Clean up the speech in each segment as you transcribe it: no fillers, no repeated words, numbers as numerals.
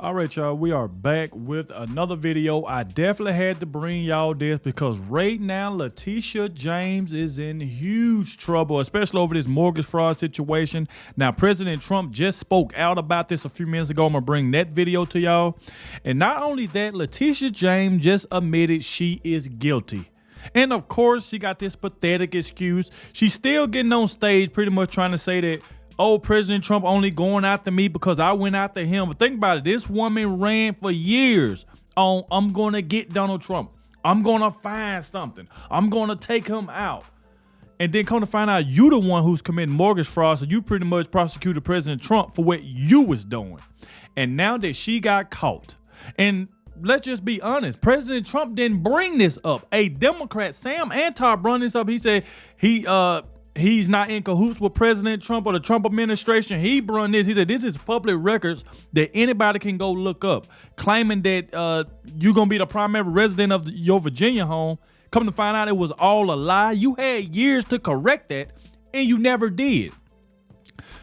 All right, y'all, we are back with another video. I definitely had to bring y'all this because right now Letitia James is in huge trouble, especially over this mortgage fraud situation. Now, President Trump just spoke out about this a few minutes ago. I'm gonna bring that video to y'all. And not only that, Letitia James just admitted she is guilty. And of course, she got this pathetic excuse. She's still getting on stage pretty much trying to say that, oh, President Trump only going after me because I went after him. But think about it. This woman ran for years on, I'm going to get Donald Trump. I'm going to find something. I'm going to take him out. And then come to find out you the one who's committing mortgage fraud. So you pretty much prosecuted President Trump for what you was doing. And now that she got caught, and let's just be honest, President Trump didn't bring this up. A Democrat, Sam Antar, brought this up. He said he's not in cahoots with President Trump or the Trump administration. He brought this. He said this is public records that anybody can go look up, claiming that you're going to be the primary resident of your Virginia home. Come to find out it was all a lie. You had years to correct that, and you never did.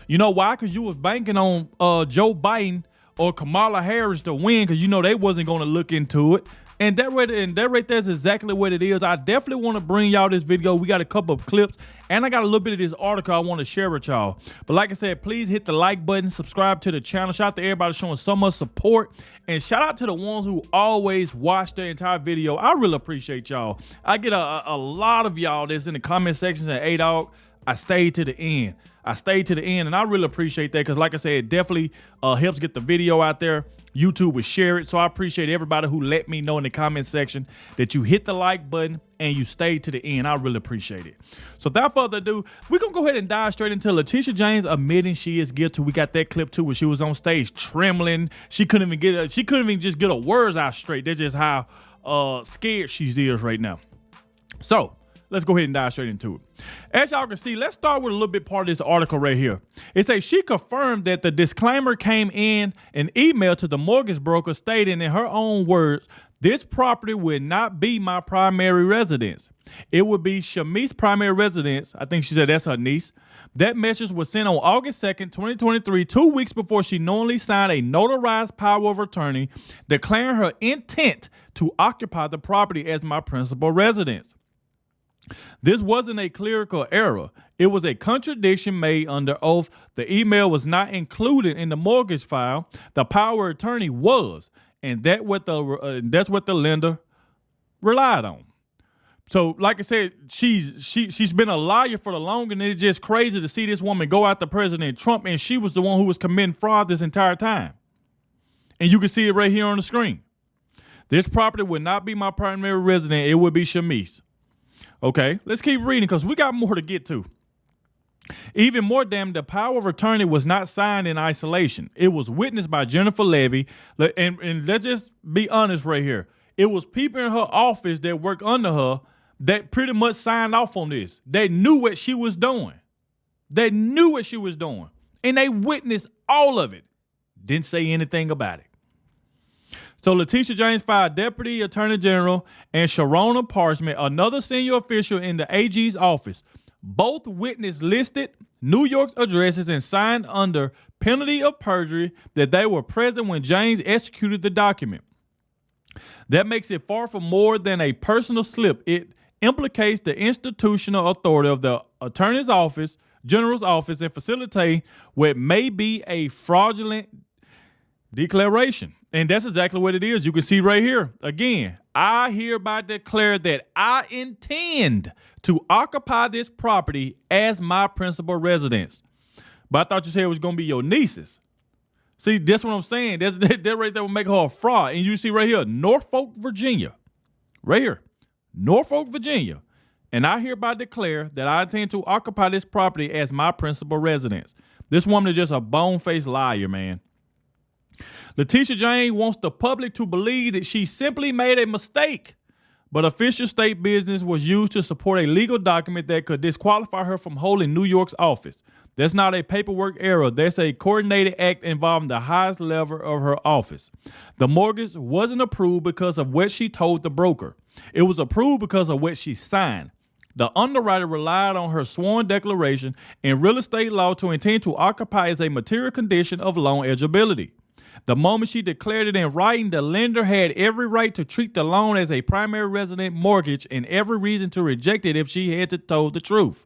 You know why? Because you was banking on Joe Biden or Kamala Harris to win, because you know they wasn't going to look into it. And that right there is exactly what it is. I definitely want to bring y'all this video. We got a couple of clips, and I got a little bit of this article I want to share with y'all. But like I said, please hit the like button, subscribe to the channel. Shout out to everybody showing so much support, and shout out to the ones who always watch the entire video. I really appreciate y'all. I get a lot of y'all that's in the comment sections at Adogg. I stayed to the end. And I really appreciate that because, like I said, it definitely helps get the video out there. YouTube will share it. So I appreciate everybody who let me know in the comment section that you hit the like button and you stayed to the end. I really appreciate it. So without further ado, we're going to go ahead and dive straight into Letitia James admitting she is guilty. We got that clip too where she was on stage trembling. She couldn't even just get her words out straight. That's just how scared she is right now. So let's go ahead and dive straight into it. As y'all can see, let's start with a little bit part of this article right here. It says she confirmed that the disclaimer came in an email to the mortgage broker stating in her own words, this property would not be my primary residence. It would be Shamice's primary residence. I think she said that's her niece. That message was sent on August 2nd, 2023, 2 weeks before she knowingly signed a notarized power of attorney declaring her intent to occupy the property as my principal residence. This wasn't a clerical error. It was a contradiction made under oath. The email was not included in the mortgage file. The power of attorney was, and that's what the lender relied on. So, like I said, she's been a liar for the longest, and it's just crazy to see this woman go after President Trump, and she was the one who was committing fraud this entire time. And you can see it right here on the screen. This property would not be my primary residence. It would be Shamice. Okay, let's keep reading because we got more to get to. Even more damn, the power of attorney was not signed in isolation. It was witnessed by Jennifer Levy. And let's just be honest right here. It was people in her office that work under her that pretty much signed off on this. They knew what she was doing. And they witnessed all of it. Didn't say anything about it. So Letitia James fired Deputy Attorney General and Sharona Parchment, another senior official in the AG's office. Both witnesses listed New York's addresses and signed under penalty of perjury that they were present when James executed the document. That makes it far from more than a personal slip. It implicates the institutional authority of the Attorney's Office, General's Office, and facilitate what may be a fraudulent declaration. And that's exactly what it is. You can see right here. Again, I hereby declare that I intend to occupy this property as my principal residence. But I thought you said it was going to be your niece's. See, that's what I'm saying. That right there will make her a fraud. And you see right here, Norfolk, Virginia. Right here, Norfolk, Virginia. And I hereby declare that I intend to occupy this property as my principal residence. This woman is just a bone-faced liar, man. Letitia James wants the public to believe that she simply made a mistake, but official state business was used to support a legal document that could disqualify her from holding New York's office. That's not a paperwork error. That's a coordinated act involving the highest level of her office. The mortgage wasn't approved because of what she told the broker. It was approved because of what she signed. The underwriter relied on her sworn declaration in real estate law to intend to occupy as a material condition of loan eligibility. The moment she declared it in writing, the lender had every right to treat the loan as a primary resident mortgage and every reason to reject it if she had told the truth.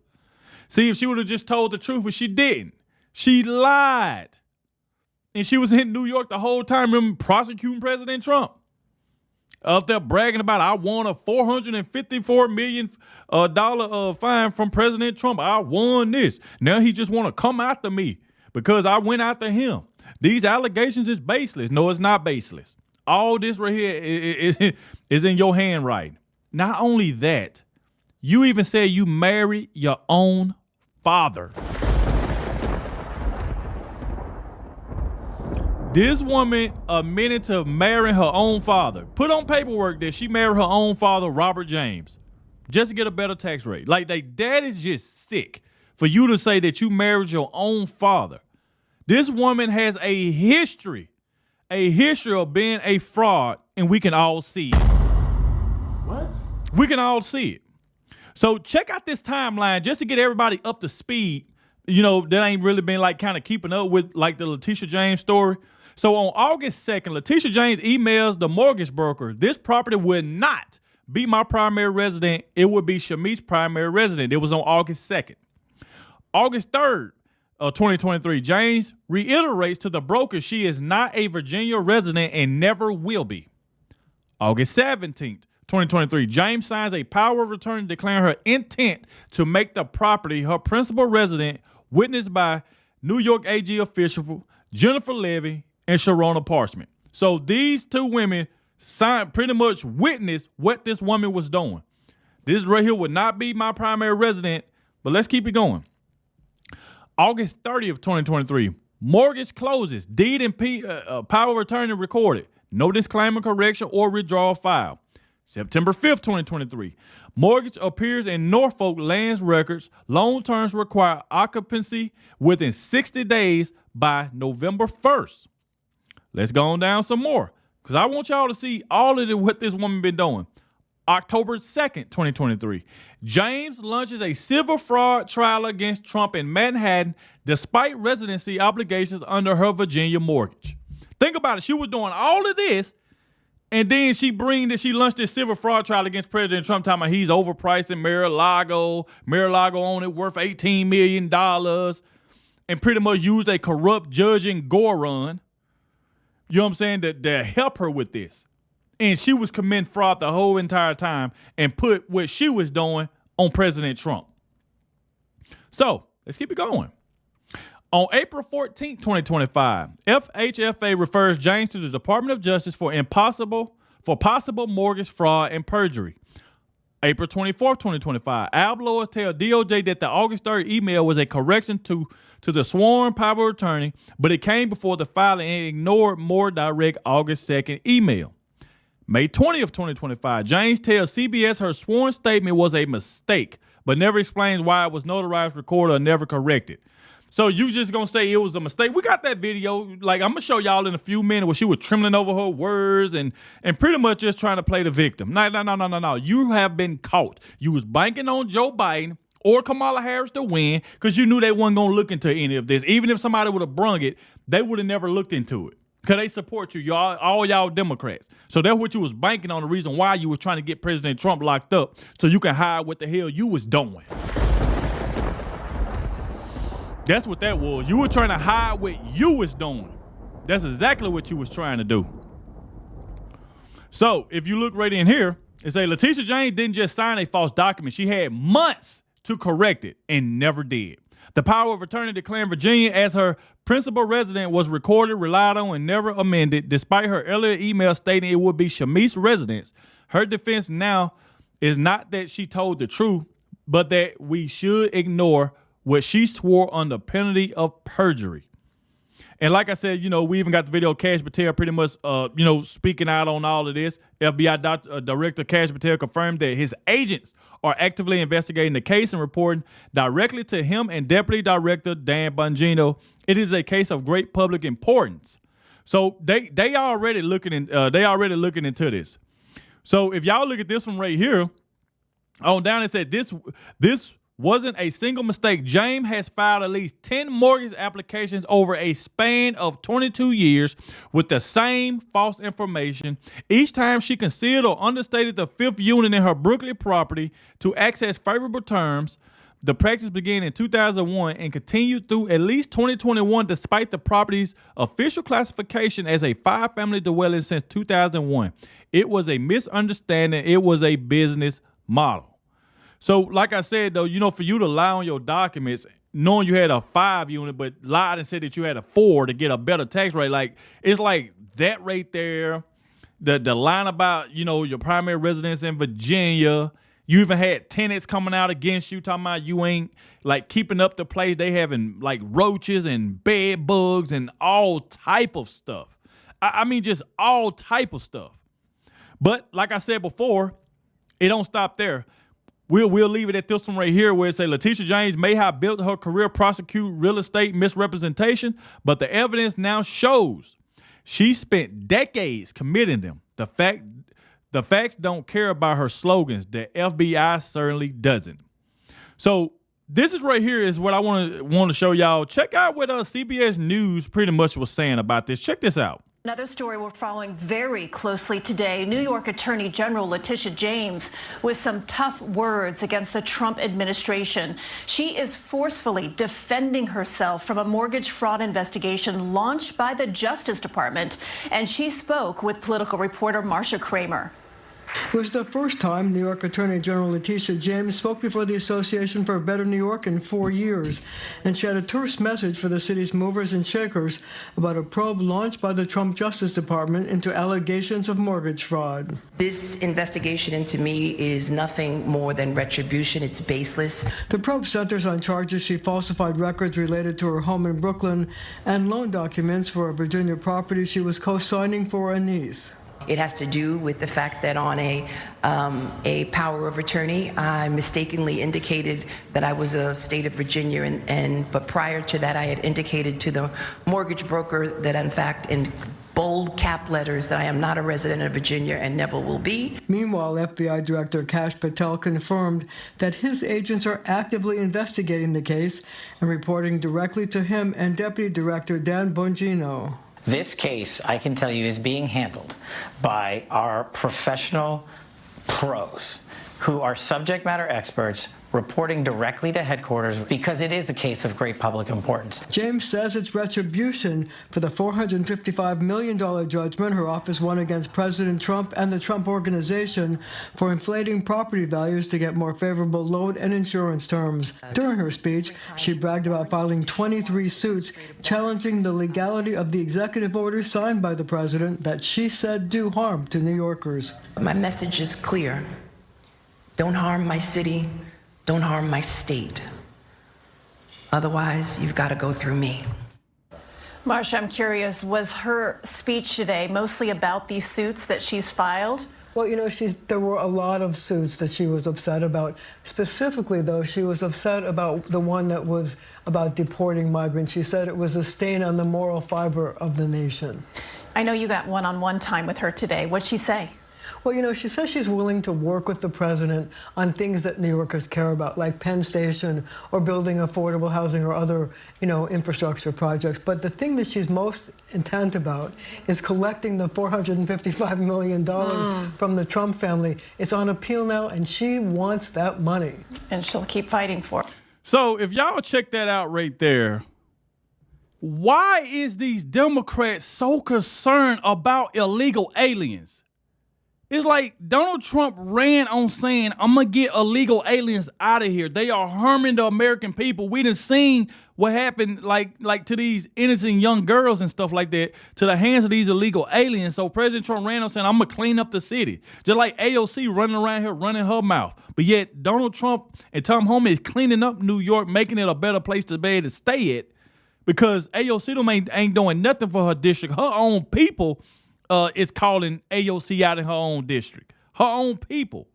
See, if she would have just told the truth, but she didn't. She lied. And she was in New York the whole time, remember, prosecuting President Trump. Up there bragging about, I won a $454 million fine from President Trump. I won this. Now he just want to come after me because I went after him. These allegations is baseless. No, it's not baseless. All this right here is in your handwriting. Not only that, you even said you married your own father. This woman admitted to marrying her own father. Put on paperwork that she married her own father, Robert James, just to get a better tax rate. Like, that is just sick for you to say that you married your own father. This woman has a history of being a fraud, and we can all see it. What? We can all see it. So check out this timeline just to get everybody up to speed. You know, that ain't really been like kind of keeping up with like the Letitia James story. So on August 2nd, Letitia James emails the mortgage broker, this property would not be my primary resident. It would be Shamice's primary resident. It was on August 2nd. August 3rd of 2023, James reiterates to the broker she is not a Virginia resident and never will be. August 17th, 2023, James signs a power of attorney declaring her intent to make the property her principal resident, witnessed by New York AG official Jennifer Levy and Sharona Parchment. So these two women signed, pretty much witnessed what this woman was doing. This right here would not be my primary resident, but let's keep it going. August 30th, 2023, mortgage closes, deed and power of attorney recorded. No disclaimer, correction, or withdrawal filed. September 5th, 2023, mortgage appears in Norfolk Lands Records. Loan terms require occupancy within 60 days by November 1st. Let's go on down some more because I want y'all to see all of what this woman been doing. October 2nd, 2023, James launches a civil fraud trial against Trump in Manhattan despite residency obligations under her Virginia mortgage. Think about it. She was doing all of this, and then she launched this civil fraud trial against President Trump, talking about he's overpricing Mar-a-Lago on it worth $18 million, and pretty much used a corrupt judge in Goron, you know what I'm saying, to help her with this. And she was committing fraud the whole entire time and put what she was doing on President Trump. So let's keep it going. On April 14, 2025, FHFA refers James to the Department of Justice for possible mortgage fraud and perjury. April 24, 2025, Ab lawyers tell DOJ that the August 3rd email was a correction to the sworn power of attorney, but it came before the filing and ignored more direct August 2nd email. May 20th, 2025, James tells CBS her sworn statement was a mistake, but never explains why it was notarized, recorded, or never corrected. So you just gonna say it was a mistake? We got that video. Like, I'm gonna show y'all in a few minutes where she was trembling over her words and pretty much just trying to play the victim. No. You have been caught. You was banking on Joe Biden or Kamala Harris to win because you knew they wasn't gonna look into any of this. Even if somebody would have brung it, they would have never looked into it because they support you. Y'all, all y'all Democrats. So that's what you was banking on. The reason why you was trying to get President Trump locked up so you can hide what the hell you was doing. That's what that was. You were trying to hide what you was doing. That's exactly what you was trying to do. So if you look right in here, it say Letitia James didn't just sign a false document. She had months to correct it and never did. The power of attorney declaring Virginia as her principal resident was recorded, relied on, and never amended, despite her earlier email stating it would be Shamice's residence. Her defense now is not that she told the truth, but that we should ignore what she swore under penalty of perjury. And like I said, we even got the video of Kash Patel pretty much, speaking out on all of this. FBI Director Kash Patel confirmed that his agents are actively investigating the case and reporting directly to him and Deputy Director Dan Bongino. It is a case of great public importance. So they already looking into this. So if y'all look at this one right here, on down it said this wasn't a single mistake. James has filed at least 10 mortgage applications over a span of 22 years with the same false information. Each time she concealed or understated the fifth unit in her Brooklyn property to access favorable terms. The practice began in 2001 and continued through at least 2021 despite the property's official classification as a 5-family dwelling since 2001. It was a misunderstanding. It was a business model. So like I said, though, for you to lie on your documents, knowing you had a 5 unit, but lied and said that you had a 4 to get a better tax rate, like it's like that right there. The line about, your primary residence in Virginia. You even had tenants coming out against you talking about you ain't like keeping up the place. They having like roaches and bed bugs and all type of stuff. I mean, just all type of stuff. But like I said before, it don't stop there. We'll leave it at this one right here where it say Letitia James may have built her career prosecute real estate misrepresentation, but the evidence now shows she spent decades committing them. The facts don't care about her slogans. The FBI certainly doesn't. So this is right here is what I want to show y'all. Check out what CBS News pretty much was saying about this. Check this out. Another story we're following very closely today. New York Attorney General Letitia James with some tough words against the Trump administration. She is forcefully defending herself from a mortgage fraud investigation launched by the Justice Department. And she spoke with political reporter Marcia Kramer. It was the first time New York Attorney General Letitia James spoke before the Association for a Better New York in 4 years, and she had a terse message for the city's movers and shakers about a probe launched by the Trump Justice Department into allegations of mortgage fraud. This investigation into me is nothing more than retribution. It's baseless. The probe centers on charges she falsified records related to her home in Brooklyn and loan documents for a Virginia property she was co-signing for a niece. It has to do with the fact that on a power of attorney, I mistakenly indicated that I was a state of Virginia, but prior to that, I had indicated to the mortgage broker that, in fact, in bold cap letters, that I am not a resident of Virginia and never will be. Meanwhile, FBI Director Kash Patel confirmed that his agents are actively investigating the case and reporting directly to him and Deputy Director Dan Bongino. This case, I can tell you, is being handled by our professional pros who are subject matter experts reporting directly to headquarters because it is a case of great public importance. James says it's retribution for the $455 million judgment her office won against President Trump and the Trump Organization for inflating property values to get more favorable loan and insurance terms. During her speech, she bragged about filing 23 suits challenging the legality of the executive orders signed by the president that she said do harm to New Yorkers. My message is clear. Don't harm my city. Don't harm my state. Otherwise, you've got to go through me. Marcia, I'm curious, was her speech today mostly about these suits that she's filed? Well, there were a lot of suits that she was upset about. Specifically, though, she was upset about the one that was about deporting migrants. She said it was a stain on the moral fiber of the nation. I know you got one-on-one time with her today. What'd she say? Well, she says she's willing to work with the president on things that New Yorkers care about, like Penn Station or building affordable housing or other, infrastructure projects. But the thing that she's most intent about is collecting the $455 million from the Trump family. It's on appeal now, and she wants that money. And she'll keep fighting for it. So if y'all check that out right there, why is these Democrats so concerned about illegal aliens? It's like Donald Trump ran on saying, I'm going to get illegal aliens out of here. They are harming the American people. We done seen what happened like to these innocent young girls and stuff like that to the hands of these illegal aliens. So President Trump ran on saying, I'm going to clean up the city. Just like AOC running around here running her mouth. But yet Donald Trump and Tom Homan is cleaning up New York, making it a better place to be able to stay at because AOC ain't doing nothing for her district. Her own people is calling AOC out in her own district. Her own people.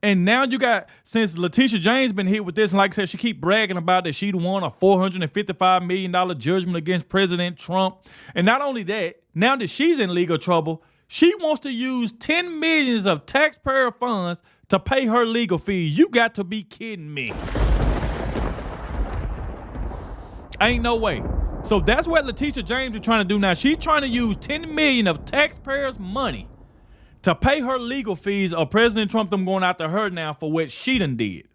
And now you got, since Letitia James been hit with this, and like I said, she keep bragging about that she'd won a $455 million judgment against President Trump. And not only that, now that she's in legal trouble, she wants to use $10 million of taxpayer funds to pay her legal fees. You got to be kidding me. Ain't no way. So that's what Letitia James is trying to do now. She's trying to use $10 million of taxpayers' money to pay her legal fees of President Trump them going after her now for what she done did.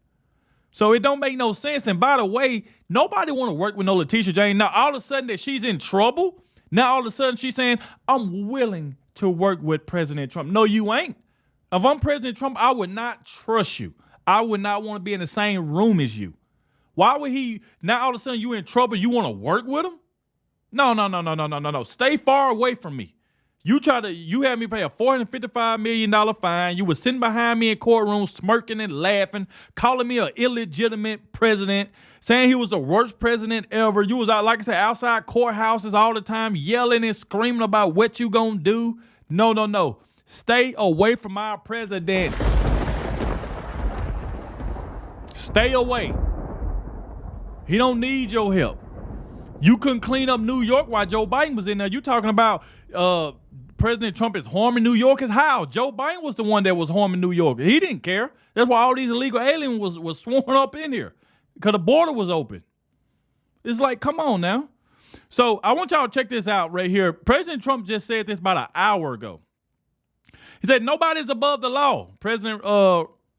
So it don't make no sense. And by the way, nobody want to work with no Letitia James. Now all of a sudden that she's in trouble, now all of a sudden she's saying, I'm willing to work with President Trump. No, you ain't. If I'm President Trump, I would not trust you. I would not want to be in the same room as you. Why would he, now all of a sudden you in trouble, you want to work with him? No. Stay far away from me. You had me pay a $455 million fine. You was sitting behind me in courtrooms smirking and laughing, calling me an illegitimate president, saying he was the worst president ever. You was out, like I said, outside courthouses all the time, yelling and screaming about what you gonna do. No. Stay away from our president. Stay away. He don't need your help. You couldn't clean up New York while Joe Biden was in there. You talking about President Trump is harming New Yorkers? How? Joe Biden was the one that was harming New York. He didn't care. That's why all these illegal aliens was sworn up in here, because the border was open. It's like, come on now. So I want y'all to check this out right here. President Trump just said this about an hour ago. He said, nobody's above the law. President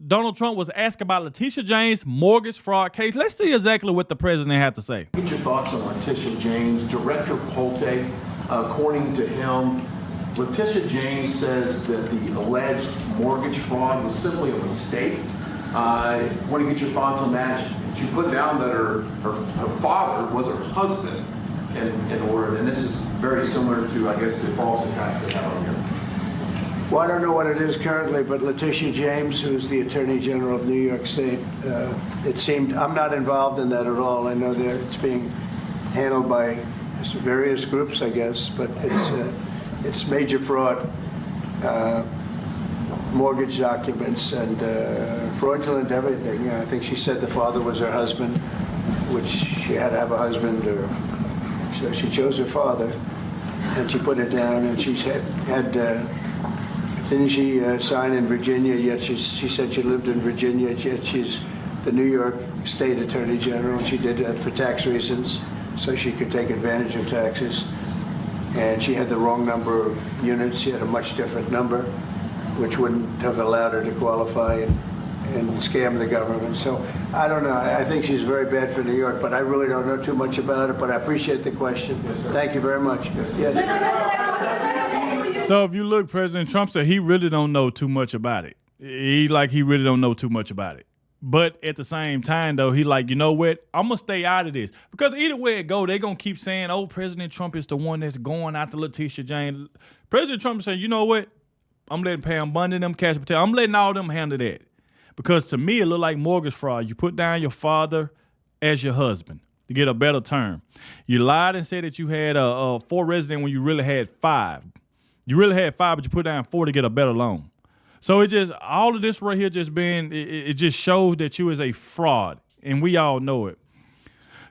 Donald Trump was asked about Letitia James' mortgage fraud case. Let's see exactly what the president had to say. Get your thoughts on Letitia James. Director Polte, according to him, Letitia James says that the alleged mortgage fraud was simply a mistake. I want to get your thoughts on that. She put down that her father was her husband in order, and this is very similar to, I guess, the false attacks they have on here. Well, I don't know what it is currently, but Letitia James, who's the Attorney General of New York State, it seemed, I'm not involved in that at all. I know it's being handled by various groups, I guess, but it's major fraud, mortgage documents, and fraudulent everything. I think she said the father was her husband, which she had to have a husband, so she chose her father, and she put it down, and she had didn't she sign in Virginia, yet she said she lived in Virginia, yet she's the New York State Attorney General. She did that for tax reasons, so she could take advantage of taxes. And she had the wrong number of units. She had a much different number, which wouldn't have allowed her to qualify and scam the government. So I don't know. I think she's very bad for New York, but I really don't know too much about it, but I appreciate the question. Thank you very much. Yes. So if you look, President Trump said he really don't know too much about it. He really don't know too much about it. But at the same time, though, he like, you know what? I'm going to stay out of this. Because either way it go, they're going to keep saying, oh, President Trump is the one that's going after Letitia James. President Trump saying, you know what? I'm letting Pam Bondi, them Cash Patel, I'm letting all them handle that. Because to me, it look like mortgage fraud. You put down your father as your husband to get a better term. You lied and said that you had 4 residents when you really had 5. You really had 5, but you put down 4 to get a better loan. So it just, all of this right here just being, it just shows that you is a fraud, and we all know it.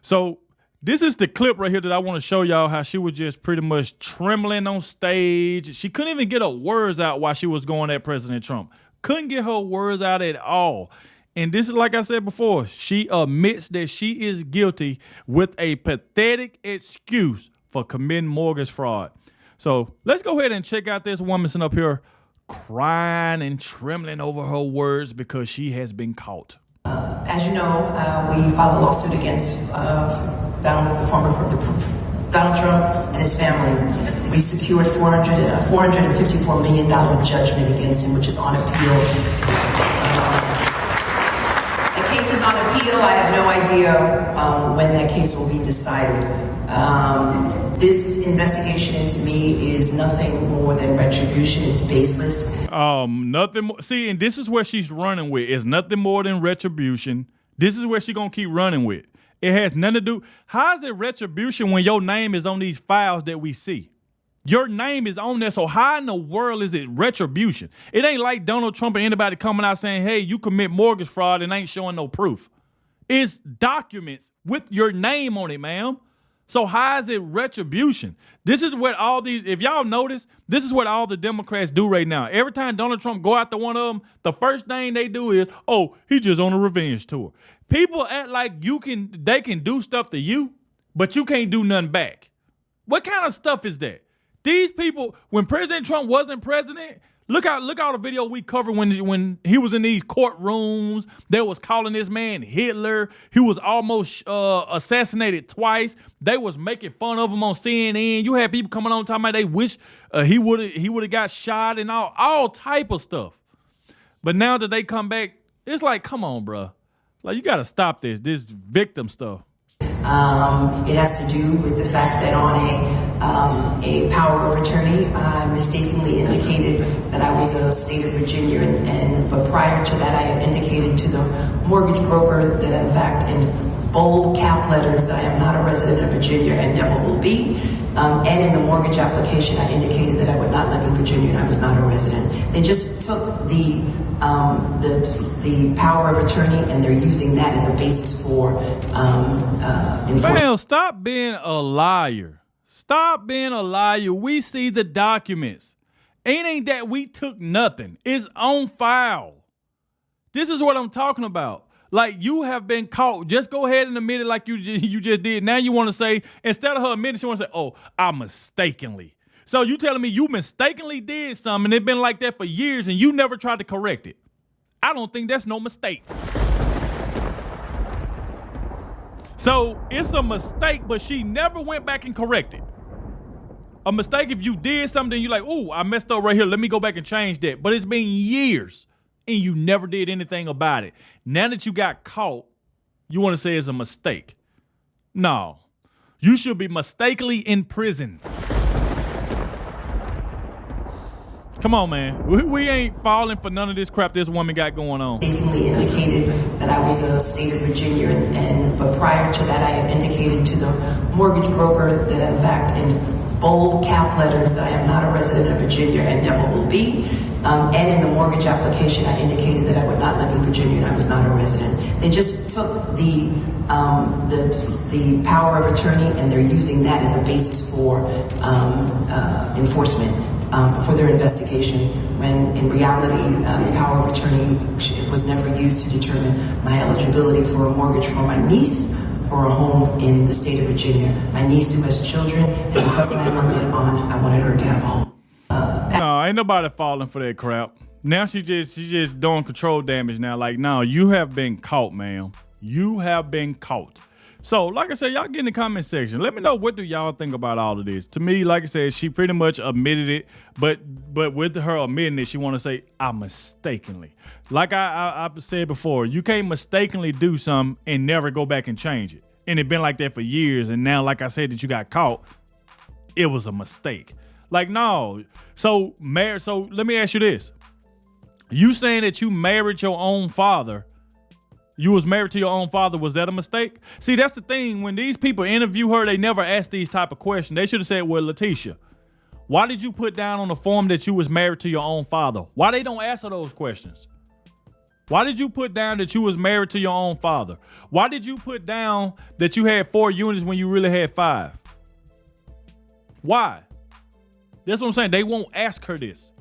So this is the clip right here that I want to show y'all how she was just pretty much trembling on stage. She couldn't even get her words out while she was going at President Trump. Couldn't get her words out at all. And this is, like I said before, she admits that she is guilty with a pathetic excuse for committing mortgage fraud. So let's go ahead and check out this woman sitting up here crying and trembling over her words because she has been caught. As you know, we filed a lawsuit against the former Donald Trump and his family. We secured $454 million judgment against him, which is on appeal. The case is on appeal. I have no idea when that case will be decided. This investigation into me is nothing more than retribution. It's baseless. Nothing more. See, and this is where she's running with. It's nothing more than retribution. This is where she's gonna keep running with. It has nothing to do. How is it retribution when your name is on these files that we see? Your name is on there, so how in the world is it retribution? It ain't like Donald Trump or anybody coming out saying, hey, you commit mortgage fraud and ain't showing no proof. It's documents with your name on it, ma'am. So how is it retribution? This is what all these, if y'all notice, this is what all the Democrats do right now. Every time Donald Trump go after one of them, the first thing they do is, oh, he just on a revenge tour. People act like they can do stuff to you, but you can't do nothing back. What kind of stuff is that? These people, when President Trump wasn't president, look out the video we covered when he was in these courtrooms. They was calling this man Hitler. He was almost assassinated twice. They was making fun of him on CNN. You had people coming on talking about they wish he would have got shot and all type of stuff. But now that they come back, it's like, come on, bro. Like, you got to stop this victim stuff. It has to do with the fact that on a power of attorney, I mistakenly indicated that I was a state of Virginia, but prior to that, I had indicated to the mortgage broker that, in fact, in bold cap letters, that I am not a resident of Virginia and never will be. And in the mortgage application, I indicated that I would not live in Virginia and I was not a resident. They just took the power of attorney and they're using that as a basis for enforcement. Man, stop being a liar. Stop being a liar. We see the documents. Ain't that we took nothing. It's on file. This is what I'm talking about. Like, you have been caught. Just go ahead and admit it like you just did. Now you want to say, instead of her admitting, she want to say, oh, I mistakenly. So you telling me you mistakenly did something and it's been like that for years and you never tried to correct it. I don't think that's no mistake. So it's a mistake, but she never went back and corrected. A mistake if you did something, you're like, oh, I messed up right here. Let me go back and change that. But it's been years and you never did anything about it. Now that you got caught, you want to say it's a mistake. No, you should be mistakenly in prison. Come on, man. We ain't falling for none of this crap this woman got going on. Mistakenly indicated that I was a state of Virginia, but prior to that, I had indicated to the mortgage broker that, in fact, in bold cap letters, that I am not a resident of Virginia and never will be. And in the mortgage application, I indicated that I would not live in Virginia and I was not a resident. They just took the power of attorney and they're using that as a basis for enforcement for their investigation, when in reality, power of attorney was never used to determine my eligibility for a mortgage for my niece for a home in the state of Virginia. My niece who has children, and because I am a good aunt, I wanted her to have a home. No, ain't nobody falling for that crap. Now she just doing control damage now. Like, no, you have been caught, ma'am. You have been caught. So, like I said, y'all get in the comment section. Let me know, what do y'all think about all of this? To me, like I said, she pretty much admitted it, but with her admitting it, she want to say, I mistakenly. Like I said before, you can't mistakenly do something and never go back and change it. And it been like that for years, and now, like I said, that you got caught, it was a mistake. Like, no. So let me ask you this. You saying that you married your own father, you was married to your own father, was that a mistake? See, that's the thing. When these people interview her, they never ask these type of questions. They should have said, well, Letitia, why did you put down on the form that you was married to your own father? Why they don't answer those questions? Why did you put down that you was married to your own father? Why did you put down that you had 4 units when you really had 5? Why? That's what I'm saying. They won't ask her this.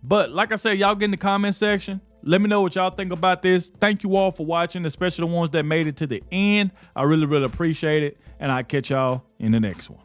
But like I said, y'all get in the comment section. Let me know what y'all think about this. Thank you all for watching, especially the ones that made it to the end. I really, really appreciate it. And I'll catch y'all in the next one.